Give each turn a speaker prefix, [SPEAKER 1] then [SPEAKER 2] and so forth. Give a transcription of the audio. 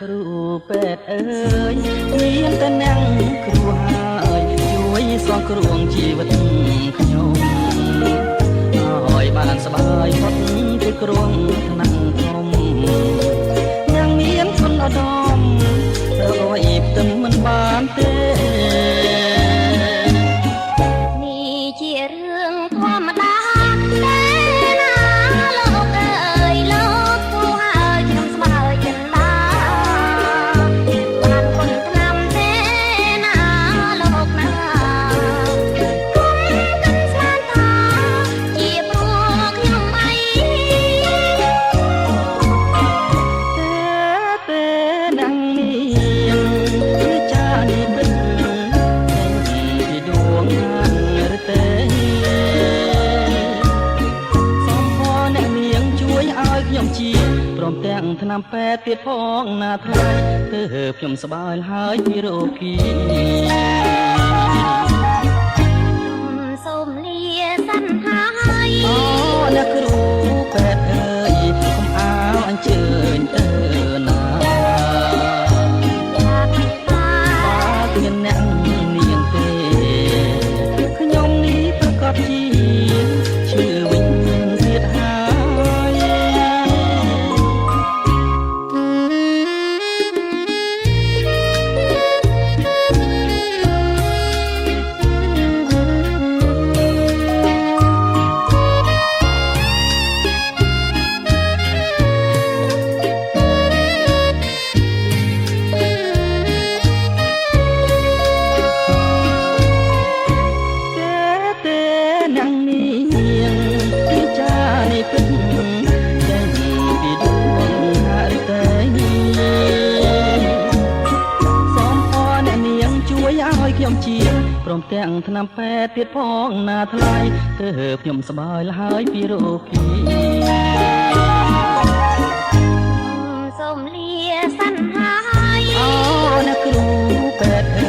[SPEAKER 1] គ្រូពេទ្យអើយមានតែអ្នកគ្រូហើយជួយសងគ្រោះជីវិតខ្ញុំឲ្យបានសប្បាយផុតពីគ្រោះថ្នាក់ធំយ៉ាងមានគុណឧត្តមរកឲ្យផ្ទឹមមិនបានទេ
[SPEAKER 2] នេះជារឿងធម្មតាទេណាលោកអើយលោកគ្រូហើយខ្ញុំស្បើយចិនដាបានគុណឆ្នាំទេណាលោកណាគុំកាន់ស្មានថាជាព្រោះខ្ញុំអី
[SPEAKER 1] ទេនឹងនាងគឺចានេះបិទពីដួងឬទេសូមផងអ្នកនាងជួយឲ្យខ្ញុំជាព្រមទាំងថ្នាំពេទ្យទៀតផងណាថ្លៃទើបខ្ញុំសប្បាយហើយពីរោគី
[SPEAKER 2] សូមលាសិនហើយ
[SPEAKER 1] អូអ្នកគ្រូពេទ្យអើយកុំអើអញ្ជើញទៅណាមានអ្នកនាងទេខ្ញុំនេះប្រកបជាឈឺវិញទៀតហើយអ្នកនាងគឺចានេះពិតចេញពីដួងហរិតេសូមអរអ្នកនាងជួយឲ្យខ្ញុំជាព្រមទាំងថ្នាំពេទ្យទៀតផងណាថ្លៃទើបខ្ញុំសប្បាយហើយពីរោគី
[SPEAKER 2] សូមលាសិនហើយ
[SPEAKER 1] អូអ្នកគ្រូពេទ្យ